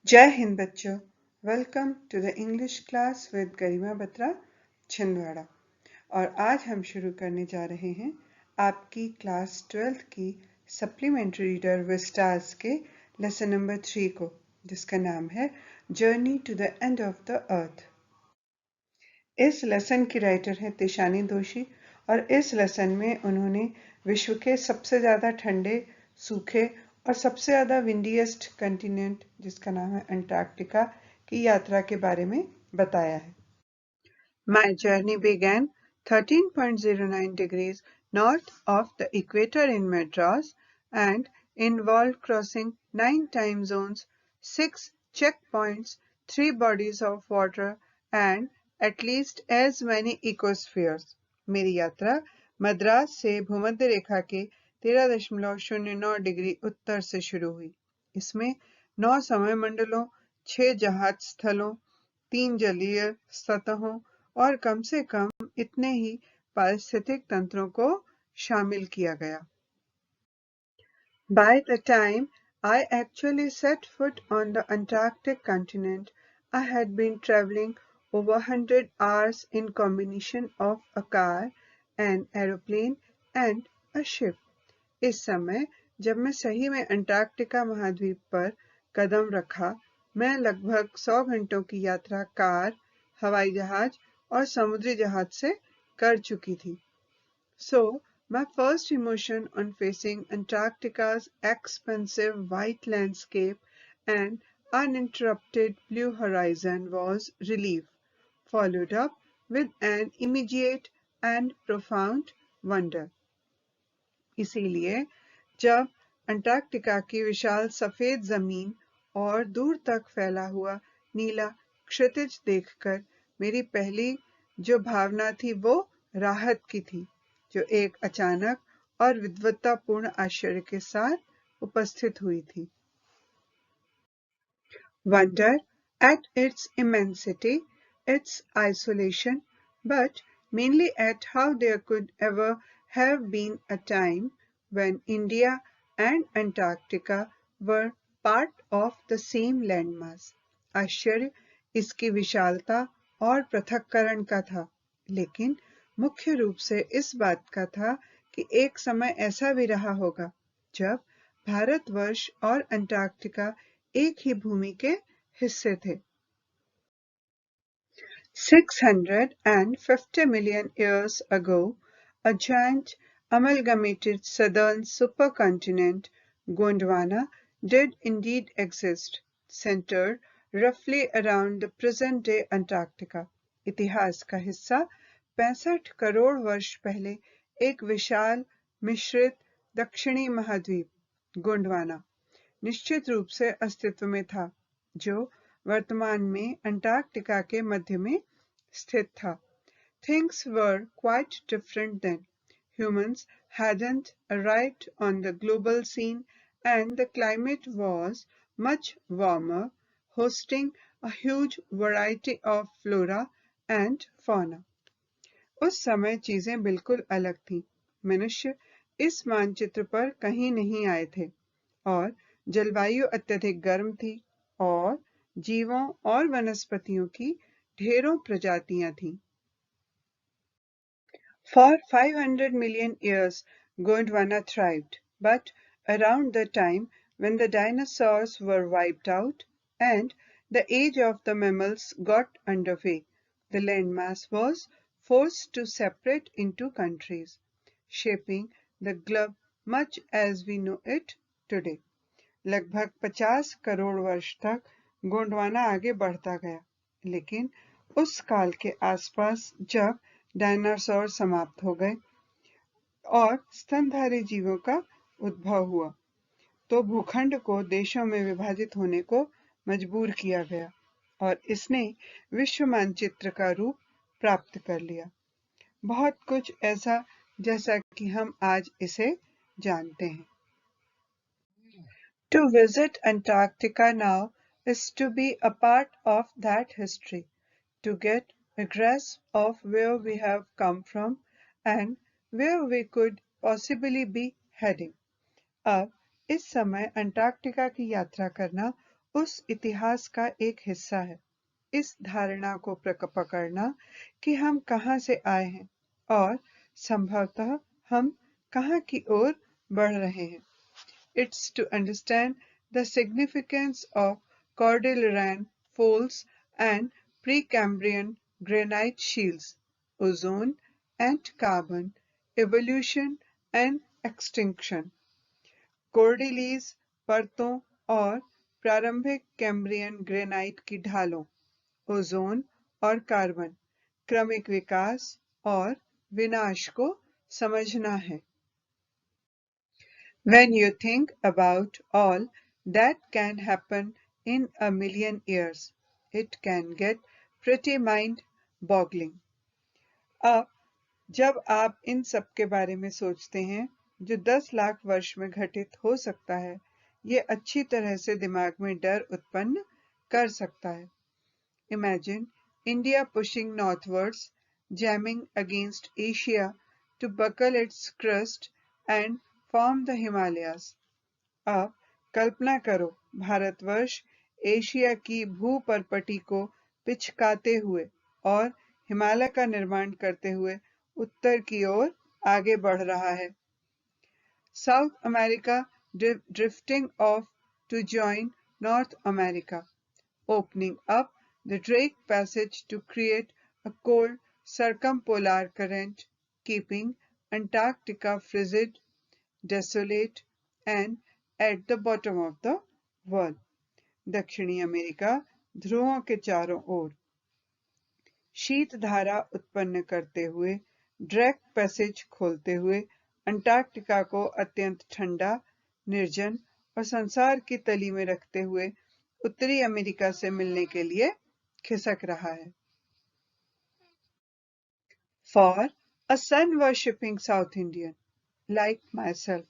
जय हिंद बच्चों। Welcome to the English class with Garima Batra Chhindwara. और आज हम शुरू करने जा रहे हैं आपकी क्लास 12th की सप्लीमेंट्री रीडर विस्टार्स के लेसन नंबर 3 को, जिसका नाम है journey to the end of the earth. इस लेसन की राइटर है तिशानी दोषी और इस लेसन में उन्होंने विश्व के सबसे ज़्यादा ठंडे, सूखे और सबसे ज़्यादा विंडीएस्ट कंटिनेंट, जिसका नाम है अंटार्कटिका, की यात्रा के बारे में बताया है। My journey began 13.09 degrees north of the equator in Madras and involved crossing 9 time zones, 6 checkpoints, 3 bodies of water and at least as many ecospheres. मेरी यात्रा मद्रास से भूमध्य रेखा के 13.09 डिग्री उत्तर से शुरू हुई। इसमें 9 समय मंडलों, 6 जहाज स्थलों, 3 जलीय सतहों और कम से कम इतने ही पारिस्थितिक तंत्रों को शामिल किया गया। By the time I actually set foot on the Antarctic continent, I had been traveling over 100 hours in combination of a car, an aeroplane and a ship. इस समय जब मैं सही में अंटार्कटिका महाद्वीप पर कदम रखा, मैं लगभग 100 घंटों की यात्रा कार, हवाई जहाज और समुद्री जहाज से कर चुकी थी। So, my first emotion on facing Antarctica's expansive white landscape and uninterrupted blue horizon was relief, followed up with an immediate and profound wonder. इसीलिए जब अंटार्कटिका की विशाल सफेद जमीन और दूर तक फैला हुआ नीला क्षितिज देखकर मेरी पहली जो भावना थी वो राहत की थी, जो एक अचानक और विद्वत्तापूर्ण आश्चर्य के साथ उपस्थित हुई थी। Wonder at its immensity, its isolation, but mainly at how there could ever have been a time when India and Antarctica were part of the same landmass. आश्चर्य इसकी विशालता और पृथक्करण का था, लेकिन मुख्य रूप से इस बात का था कि एक समय ऐसा भी रहा होगा जब भारतवर्ष और अंटार्कटिका एक ही भूमि के हिस्से थे। 650 million years ago, a giant amalgamated southern supercontinent, Gondwana, did indeed exist, centered roughly around the present-day Antarctica. इतिहास का हिस्सा 65 करोड़ वर्ष पहले एक विशाल मिश्रित दक्षिणी महाद्वीप गोंडवाना निश्चित रूप से अस्तित्व में था, जो वर्तमान में अंटार्कटिका के मध्य में स्थित था। Things were quite different then. Humans hadn't arrived on the global scene and the climate was much warmer, hosting a huge variety of flora and fauna. उस समय चीजें बिल्कुल अलग थीं। मनुष्य इस मानचित्र पर कहीं नहीं आए थे और जलवायु अत्यधिक गर्म थी और जीवों और वनस्पतियों की ढेरों प्रजातियां थीं। For 500 million years, Gondwana thrived, but around the time when the dinosaurs were wiped out and the age of the mammals got underway, the landmass was forced to separate into countries, shaping the globe much as we know it today. लगभग 50 करोड़ वर्ष तक गोंडवाना आगे बढ़ता गया, लेकिन उस काल के आसपास जब डायनासोर समाप्त हो गए और स्तनधारी जीवों का उद्भव हुआ, तो भूखंड को देशों में विभाजित होने को मजबूर किया गया और इसने विश्व मानचित्र का रूप प्राप्त कर लिया। बहुत कुछ ऐसा जैसा कि हम आज इसे जानते हैं। To visit Antarctica now is to be a part of that history, to get a grasp of where we have come from and where we could possibly be heading. अब इस समय अंटार्कटिका की यात्रा करना उस इतिहास का एक हिस्सा है। इस धारणा को पकड़ना कि हम कहाँ से आए हैं और संभवतः हम कहाँ की ओर बढ़ रहे हैं। It's to understand the significance of Cordilleran folds and Precambrian granite shields, ozone and carbon, evolution and extinction. कोर्डिलीज परतों और प्रारंभिक कैम्ब्रियन ग्रेनाइट की ढालों, ओजोन और कार्बन, क्रमिक विकास और विनाश को समझना है। When you think about all that can happen in a million years, it can get pretty mind-boggling. अब जब आप इन सब के बारे में सोचते हैं जो 10 लाख वर्ष में घटित हो सकता है, ये अच्छी तरह से दिमाग में डर उत्पन्न कर सकता है। Imagine India pushing northwards, jamming against Asia to buckle its crust and form the Himalayas. अब कल्पना करो भारतवर्ष एशिया की भूपर्पटी को पिचकाते हुए और हिमालय का निर्माण करते हुए उत्तर की ओर आगे बढ़ रहा है। South America drifting off to join North America, opening up the Drake Passage to create a cold circumpolar current, keeping Antarctica frigid, desolate, and at the bottom of the world. दक्षिणी अमेरिका ध्रुवों के चारों ओर शीत धारा उत्पन्न करते हुए Drake passage खोलते हुए अंटार्कटिका को अत्यंत ठंडा, निर्जन और संसार की तली में रखते हुए उत्तरी अमेरिका से मिलने के लिए खिसक रहा है। For a sun-worshipping South Indian like myself,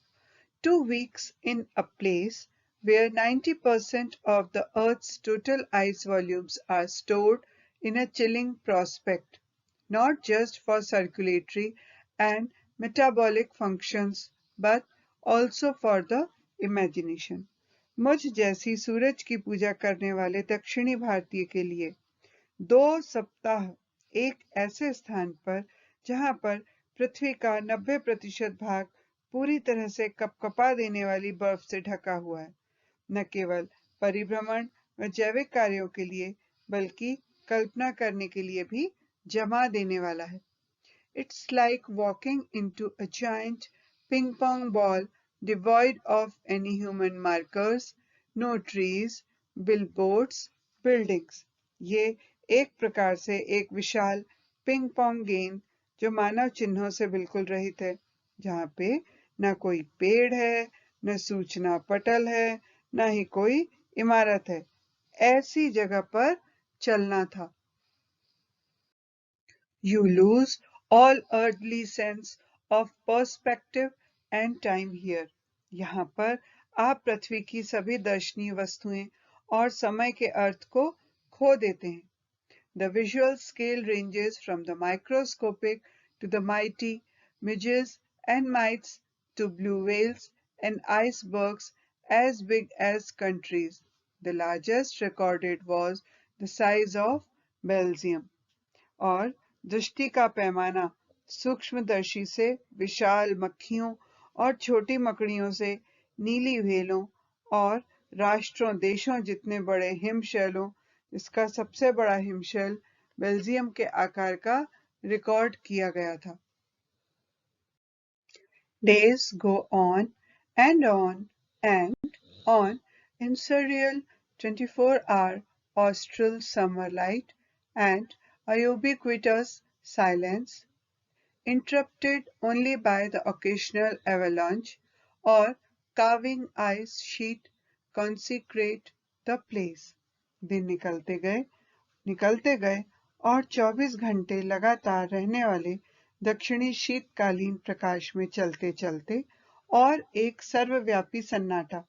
2 weeks in a place where 90% of the Earth's total ice volumes are stored in a chilling prospect, not just for circulatory and metabolic functions, but also for the imagination. मुझ जैसी सूरज की पूजा करने वाले दक्षिणी भारतीय के लिए 2 सप्ताह एक ऐसे स्थान पर जहां पर पृथ्वी का 90% भाग पूरी तरह से कपकपा देने वाली बर्फ से ढका हुआ है, न केवल परिभ्रमण व जैविक कार्यों के लिए बल्कि कल्पना करने के लिए भी जमा देने वाला है। It's like walking into a giant ping pong ball devoid of any human markers, no trees, billboards, buildings. ये एक प्रकार से एक विशाल पिंग पोंग गेंद जो मानव चिन्हों से बिल्कुल रहित है, जहाँ पे न कोई पेड़ है, न सूचना पटल है, न ही कोई इमारत है, ऐसी जगह पर चलना था। You lose all earthly sense of perspective and time here. यहाँ पर आप पृथ्वी की सभी दर्शनीय वस्तुएं और समय के अर्थ को खो देते हैं। The visual scale ranges from the microscopic to the mighty midges and mites to blue whales and icebergs as big as countries. The largest recorded was the size of Belgium. और दृष्टि का पैमाना सूक्ष्मदर्शी से विशाल मक्खियों और छोटी मकड़ियों से नीली व्हेलों और राष्ट्रों देशों जितने बड़े हिमशैलों, इसका सबसे बड़ा हिमशैल बेल्जियम के आकार का रिकॉर्ड किया गया था। Days go on and on and on in surreal 24-hour austral summer light and a ubiquitous silence, interrupted only by the occasional avalanche or calving ice sheet consecrate the place. दिन निकलते गए और 24 घंटे लगातार रहने वाले दक्षिणी शीतकालीन प्रकाश में चलते चलते और एक सर्वव्यापी सन्नाटा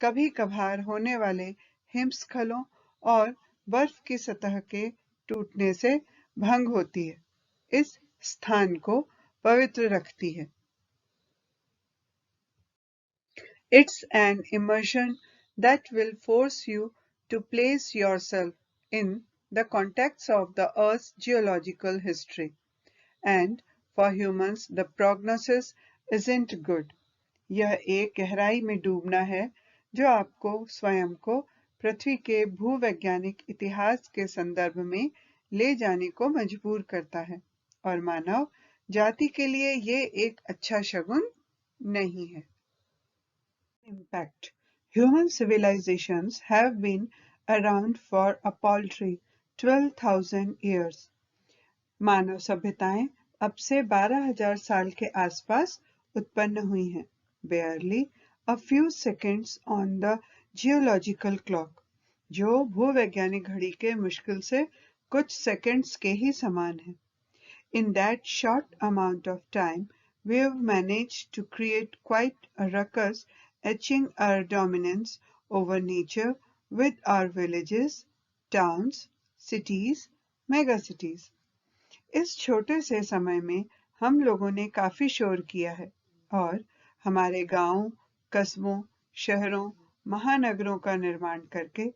कभी कभार होने वाले हिमस्खलों और बर्फ की सतह के टूटने से भंग होती है, इस स्थान को पवित्र रखती है। It's an immersion that will force you to place yourself in the context of the Earth's geological history. And for humans, the prognosis isn't good. यह एक गहराई में डूबना है जो आपको स्वयं को पृथ्वी के भूवैज्ञानिक इतिहास के संदर्भ में ले जाने को मजबूर करता है और मानव जाति के लिए ये एक अच्छा शगुन नहीं है। Impact. Human civilizations have been around for a paltry 12,000 years. मानव सभ्यताएं अब से 12,000 साल के आसपास उत्पन्न हुई हैं। Barely a few seconds on the geological clock, जो भूवैज्ञानिक घड़ी के मुश्किल से कुछ सेकंड्स के ही समान है। In that short amount of time, we have managed to create quite a ruckus, etching our dominance over nature with our villages, towns, cities, megacities. इस छोटे से समय में हम लोगों ने काफी शोर किया है और हमारे गांवों, कस्बों, शहरों, महानगरों का निर्माण करके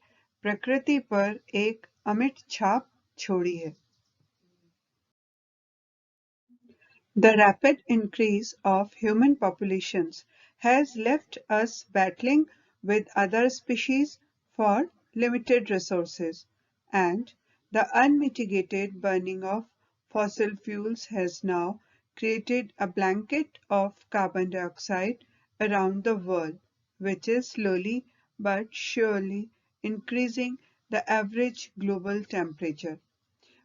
प्रकृति पर एक अमिट छाप छोड़ी है। The rapid increase of human populations has left us battling with other species for limited resources, and the unmitigated burning of fossil fuels has now created a blanket of carbon dioxide around the world, which is slowly but surely increasing the average global temperature.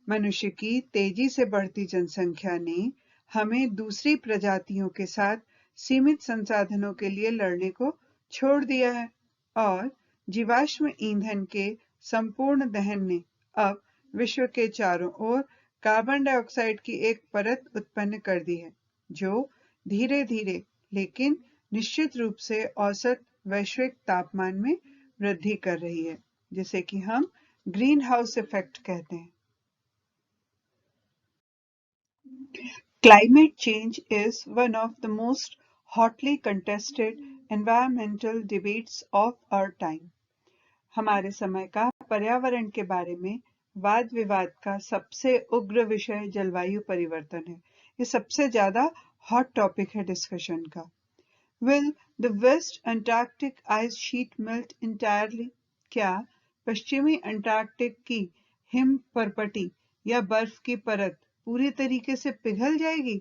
मनुष्य की तेजी से बढ़ती जनसंख्या ने हमें दूसरी प्रजातियों के साथ सीमित संसाधनों के लिए लड़ने को छोड़ दिया है और जीवाश्म ईंधन के संपूर्ण दहन ने अब विश्व के चारों ओर कार्बन डाइऑक्साइड की एक परत उत्पन्न कर दी है जो धीरे धीरे लेकिन निश्चित रूप से औसत वैश्विक तापमान में वृद्धि कर रही है जिसे कि हम ग्रीन हाउस इफेक्ट कहते हैं। Climate change is one of the most hotly contested environmental debates of our time. हमारे समय का पर्यावरण के बारे में वाद विवाद का सबसे उग्र विषय जलवायु परिवर्तन है। ये सबसे ज्यादा हॉट टॉपिक है डिस्कशन का। Will the West Antarctic ice sheet melt entirely? क्या पश्चिमी अंटार्कटिक की हिम परपटी या बर्फ की परत पूरी तरीके से पिघल जाएगी?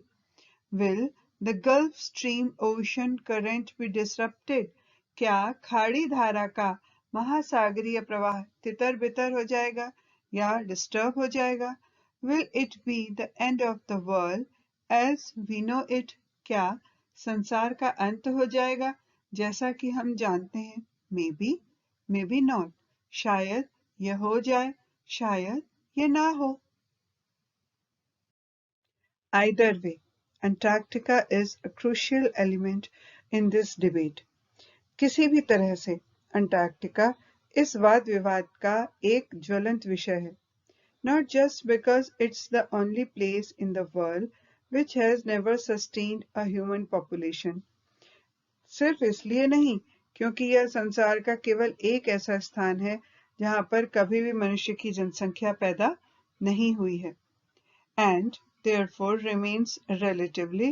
Will the Gulf Stream ocean current be disrupted? क्या खाड़ी धारा का महासागरीय प्रवाह तितर-बितर हो जाएगा या डिस्टर्ब हो जाएगा? Will it be the end of the world as we know it? क्या संसार का अंत हो जाएगा जैसा कि हम जानते हैं? Maybe, maybe not. शायद यह हो जाए, शायद यह ना हो। Either way, Antarctica is a crucial element in this debate. किसी भी तरह से अंटार्कटिका इस वाद विवाद का एक ज्वलंत विषय है। Not just because it's the only place in the world which has never sustained a human population. सिर्फ इसलिए नहीं क्योंकि यह संसार का केवल एक ऐसा स्थान है जहां पर कभी भी मनुष्य की जनसंख्या पैदा नहीं हुई है। And therefore remains relatively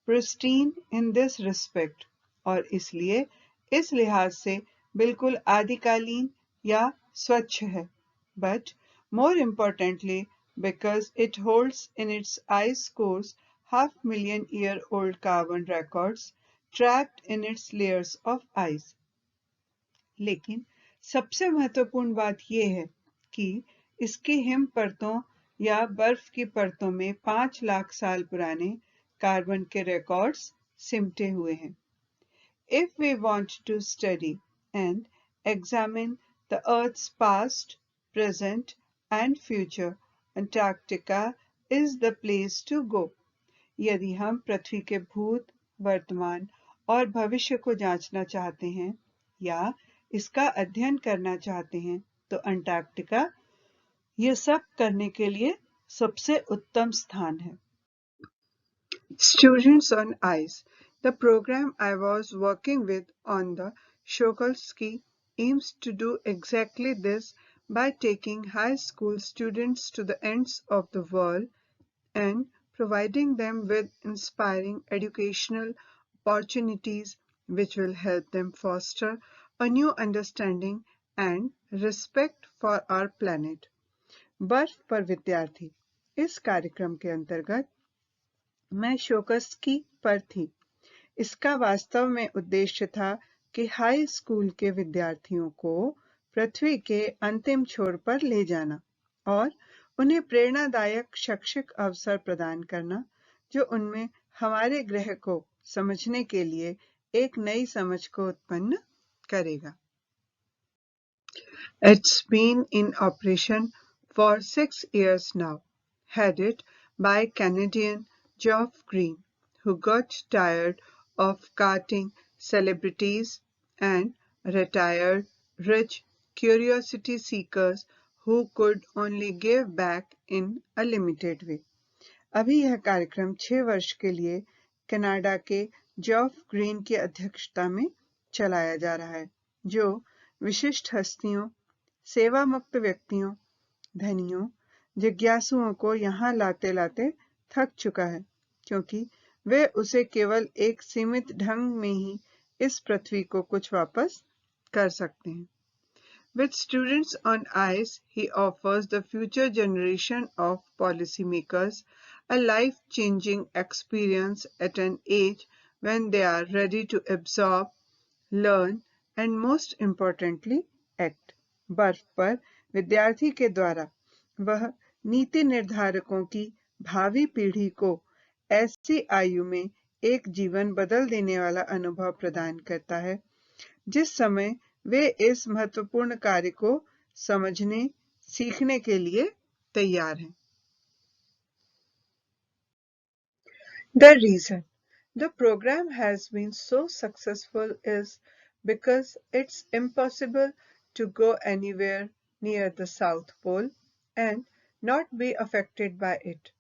pristine in this respect और इसलिए इस लिहाज से बिल्कुल आदिकालीन या स्वच्छ है but more importantly because it holds in its ice cores 500,000-year-old carbon records trapped in its layers of ice. लेकिन सबसे महत्वपूर्ण बात यह है कि इसकी हिम परतों या बर्फ की परतों में 5 लाख साल पुराने कार्बन के रिकॉर्ड्स सिमटे हुए हैं। If we want to study and examine the Earth's past, present and future, Antarctica is the place to go. यदि हम पृथ्वी के भूत, वर्तमान और भविष्य को जांचना चाहते हैं या इसका अध्ययन करना चाहते हैं तो अंटार्कटिका ये सब करने के लिए सबसे उत्तम स्थान है। Students on Ice, the program I was working with on the Shokolsky aims to do exactly this by taking high school students to the ends of the world and providing them with inspiring educational opportunities which will help them foster a new understanding and respect for our planet. बर्फ पर विद्यार्थी इस कार्यक्रम के अंतर्गत मैं शोकस्की पर थी। इसका वास्तव में उद्देश्य था कि हाई स्कूल के विद्यार्थियों को पृथ्वी के अंतिम छोर पर ले जाना और उन्हें प्रेरणादायक शैक्षिक अवसर प्रदान करना जो उनमें हमारे ग्रह को समझने के लिए एक नई समझ को उत्पन्न करेगा। It's been in operation for 6 years now, headed by Canadian Geoff Green, who got tired of carting celebrities and retired rich curiosity seekers who could only give back in a limited way. अभी यह कार्यक्रम 6 वर्ष के लिए Canada के जॉफ green की अध्यक्षता में चलाया जा रहा है, जो विशिष्ट हस्तियों, सेवा मुक्त व्यक्तियों, धनियों, जिज्ञासुओं को यहाँ लाते लाते थक चुका है, क्योंकि वे उसे केवल एक सीमित ढंग में ही इस पृथ्वी को कुछ वापस कर सकते हैं। With students on ice, he offers the future generation of policymakers a life-changing experience at an age when they are ready to absorb, learn, and most importantly, act. बर्फ पर विद्यार्थी के द्वारा वह नीति निर्धारकों की भावी पीढ़ी को ऐसी आयु में एक जीवन बदल देने वाला अनुभव प्रदान करता है जिस समय वे इस महत्वपूर्ण कार्य को समझने, सीखने के लिए तैयार हैं। The reason the program has been so successful is because it's impossible to go anywhere near the South Pole and not be affected by it.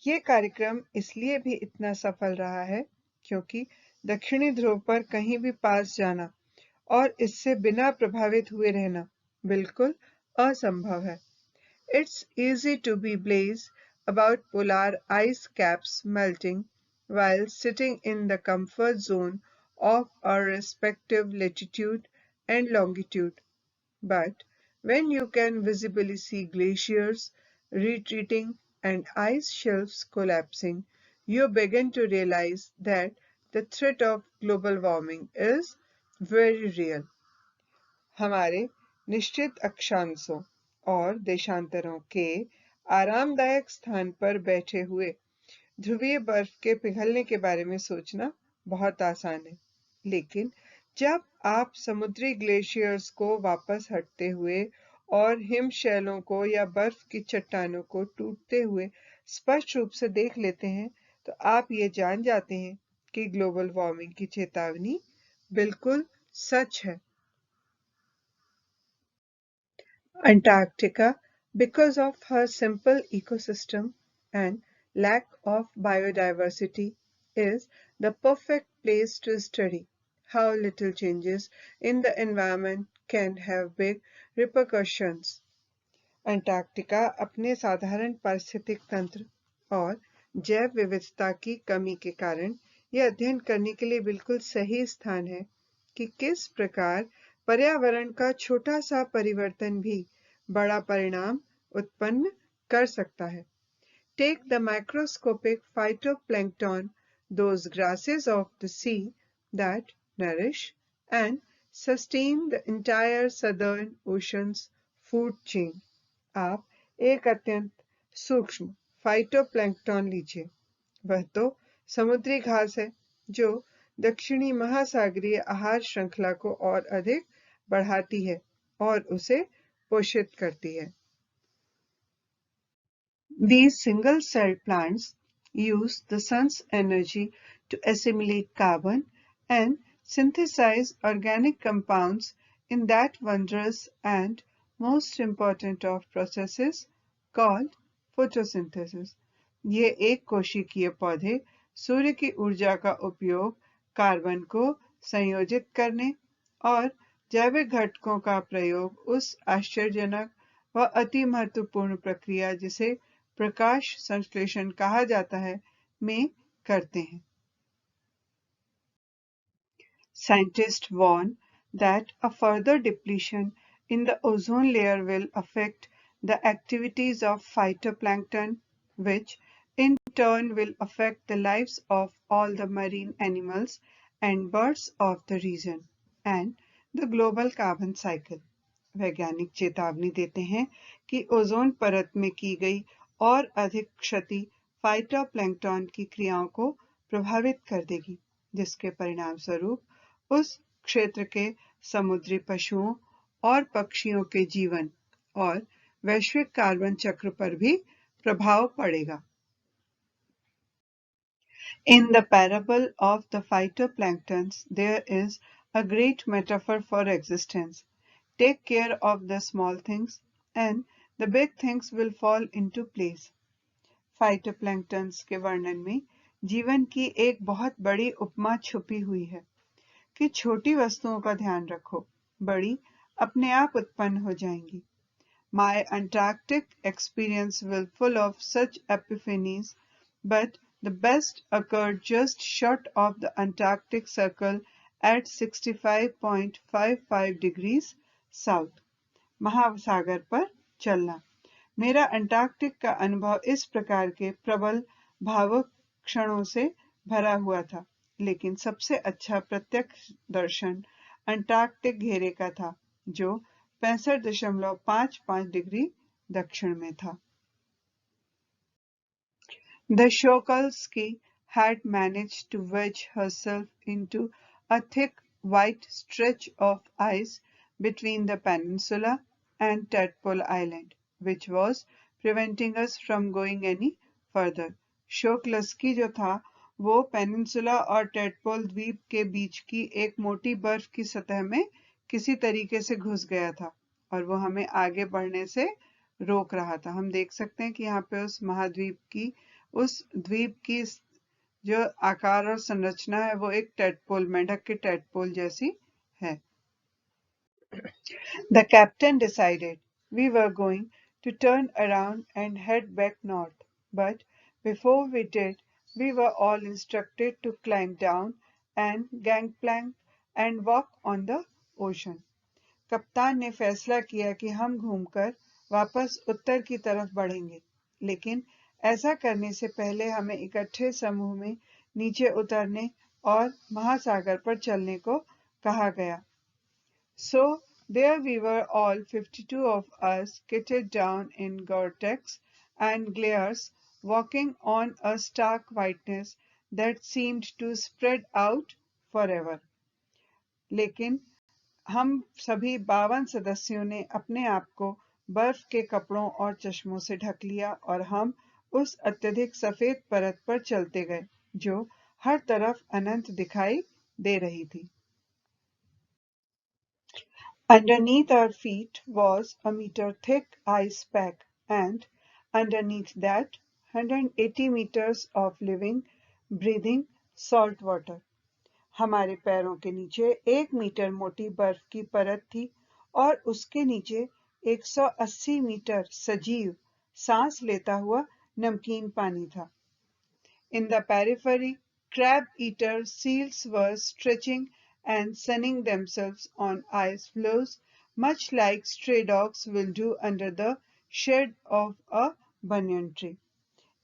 ये कार्यक्रम इसलिए भी इतना सफल रहा है क्योंकि दक्षिणी ध्रुव पर कहीं भी पास जाना और इससे बिना प्रभावित हुए रहना बिल्कुल असंभव है। It's easy to be blase about polar ice caps melting while sitting in the comfort zone of our respective latitude and longitude. But when you can visibly see glaciers retreating and ice shelves collapsing, you begin to realize that the threat of global warming is very real. हमारे निश्चित अक्षांशों और देशांतरों के आरामदायक स्थान पर बैठे हुए ध्रुवीय बर्फ के पिघलने के बारे में सोचना बहुत आसान है, लेकिन जब आप समुद्री ग्लेशियर्स को वापस हटते हुए और हिमशैलों को या बर्फ की चट्टानों को टूटते हुए स्पष्ट रूप से देख लेते हैं, तो आप ये जान जाते हैं कि ग्लोबल वार्मिंग की चेतावनी बिल्कुल सच है। Antarctica, because of her simple ecosystem and lack of biodiversity, is the perfect place to study how little changes in the environment can have big repercussions. Antarctica अपने साधारण पारिस्थितिक तंत्र और जैव विविधता की कमी के कारण यह अध्ययन करने के लिए बिल्कुल सही स्थान है कि किस प्रकार पर्यावरण का छोटा सा परिवर्तन भी बड़ा परिणाम उत्पन्न कर सकता है। Take the microscopic phytoplankton, those grasses of the sea that nourish and sustain the entire southern ocean's food chain. आप एक अत्यंत सूक्ष्म फाइटोप्लैंक्टन लीजिए। वह तो समुद्री घास है जो दक्षिणी महासागरीय आहार श्रृंखला को और अधिक बढ़ाती है और उसे पोषित करती है। These single-celled plants use the sun's energy to assimilate carbon and synthesize organic compounds in that wondrous and most important of processes called photosynthesis. ये एक कोशिकीय पौधे सूर्य की ऊर्जा का उपयोग कार्बन को संयोजित करने और जैविक घटकों का प्रयोग उस आश्चर्यजनक व अति महत्वपूर्ण प्रक्रिया जिसे प्रकाश संश्लेषण कहा जाता है में करते हैं। Scientists warn that a further depletion in the ozone layer will affect the activities of phytoplankton, which in turn will affect the lives of all the marine animals and birds of the region and the global carbon cycle. वैज्ञानिक चेतावनी देते हैं कि ozone परत में की गई और अधिक क्षति फाइटोप्लैंक्टन की क्रियाओं को प्रभावित कर देगी, जिसके परिणाम स्वरूप उस क्षेत्र के समुद्री पशुओं और पक्षियों के जीवन और वैश्विक कार्बन चक्र पर भी प्रभाव पड़ेगा। In the parable of the phytoplanktons, there is a great metaphor for existence. Take care of the small things, and the big things will fall into place. Phytoplanktons के वर्णन में जीवन की एक बहुत बड़ी उपमा छुपी हुई है कि छोटी वस्तुओं का ध्यान रखो, बड़ी अपने आप उत्पन्न हो जाएंगी। My Antarctic experience was full of such epiphanies, but the best occurred just short of the Antarctic Circle at 65.55 degrees south. महासागर पर चलना। मेरा अंटार्कटिक का अनुभव इस प्रकार के प्रबल भावुक क्षणों से भरा हुआ था, लेकिन सबसे अच्छा प्रत्यक्ष दर्शन अंटार्कटिक घेरे का था, जो 65.55 डिग्री दक्षिण में था। The Shokalski had managed to wedge herself into a thick white stretch of ice between the peninsula and Tadpole Island, which was preventing us from going any further. शोकलस्की जो था वो पेनिनसुला और टेडपोल द्वीप के बीच की एक मोटी बर्फ की सतह में किसी तरीके से घुस गया था और वो हमें आगे बढ़ने से रोक रहा था। हम देख सकते हैं कि यहाँ पे उस महाद्वीप की उस द्वीप की जो आकार और संरचना है वो एक टेडपोल मेंढक के टेडपोल जैसी है। The captain decided we were going to turn around and head back north, but before we did, we were all instructed to climb down and gangplank and walk on the ocean. कप्तान ने फैसला किया कि हम घूमकर वापस उत्तर की तरफ बढ़ेंगे, लेकिन ऐसा करने से पहले हमें इकट्ठे समूह में नीचे उतरने और महासागर पर चलने को कहा गया। So there we were all 52 of us kitted down in Gore-Tex and glares, walking on a stark whiteness that seemed to spread out forever. लेकिन हम सभी 52 सदस्यों ने अपने आप को बर्फ के कपड़ों और चश्मों से ढक लिया और हम उस अत्यधिक सफेद परत पर चलते गए जो हर तरफ अनंत दिखाई दे रही थी। Underneath our feet was a meter thick ice pack, and underneath that 180 meters of living, breathing salt water. हमारे पैरों के नीचे 1 मीटर मोटी बर्फ की परत थी और उसके नीचे 180 मीटर सजीव सांस लेता हुआ नमकीन पानी था। In the periphery, crab-eater seals were stretching and sunning themselves on ice floes, much like stray dogs will do under the shade of a banyan tree.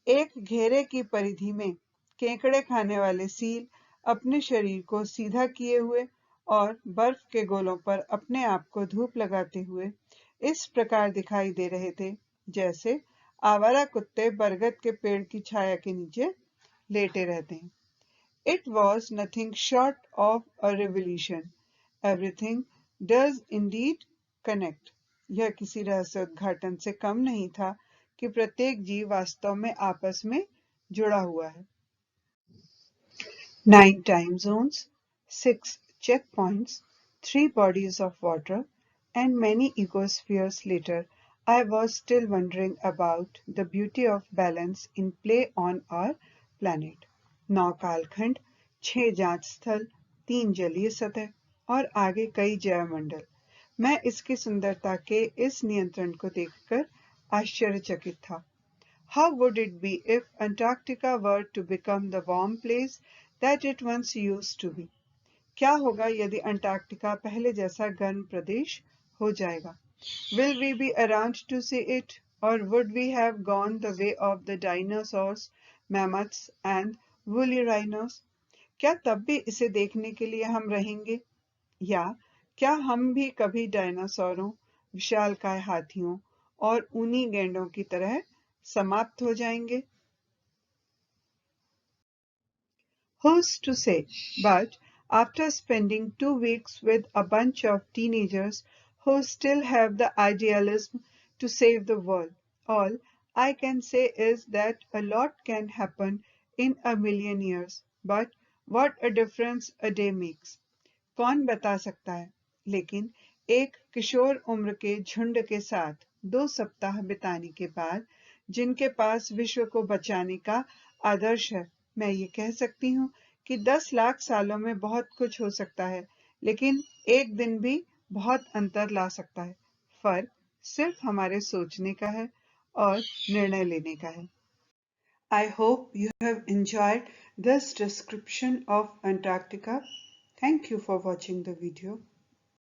एक घेरे की परिधि में केकड़े खाने वाले सील अपने शरीर को सीधा किए हुए और बर्फ के गोलों पर अपने आप को धूप लगाते हुए इस प्रकार दिखाई दे रहे थे जैसे आवारा कुत्ते बरगद के पेड़ की छाया के नीचे लेटे रहते हैं। It was nothing short of a revolution. Everything does indeed connect. यह किसी रहस्योद्घाटन से कम नहीं था कि प्रत्येक जीव वास्तव में आपस में जुड़ा हुआ है। 9 time zones, 6 checkpoints, 3 bodies of water, and many ecospheres later, I was still wondering about the beauty of balance in play on our planet. 9 कालखंड, 6 जांच स्थल, 3 जलीय सतह और आगे कई जैवमंडल। मैं इसकी सुंदरता के इस नियंत्रण को देखकर आश्चर्यचकित था। How would it be if Antarctica were to become the warm place that it once used to be? क्या होगा यदि अंटार्कटिका पहले जैसा गर्म प्रदेश हो जाएगा? Will we be around to see it, or would we have gone the way of the dinosaurs, mammoths, and woolly rhinos? क्या तब भी इसे देखने के लिए हम रहेंगे, या क्या हम भी कभी डायनासोरों, विशालकाय हाथियों और ऊनी गैंडों की तरह समाप्त हो जाएंगे? Who's to say? But after spending 2 weeks with a bunch of teenagers who still have the idealism to save the world, all I can say is that a lot can happen in a million years. But what a difference a day makes. कौन बता सकता है, लेकिन एक किशोर उम्र के झुंड के साथ 2 सप्ताह बिताने के बाद, जिनके पास विश्व को बचाने का आदर्श है, मैं ये कह सकती हूँ कि 10 लाख सालों में बहुत कुछ हो सकता है, लेकिन एक दिन भी बहुत अंतर ला सकता है। फर्क सिर्फ हमारे सोचने का है और निर्णय लेने का है। I hope you have enjoyed this description of Antarctica. Thank you for watching the video.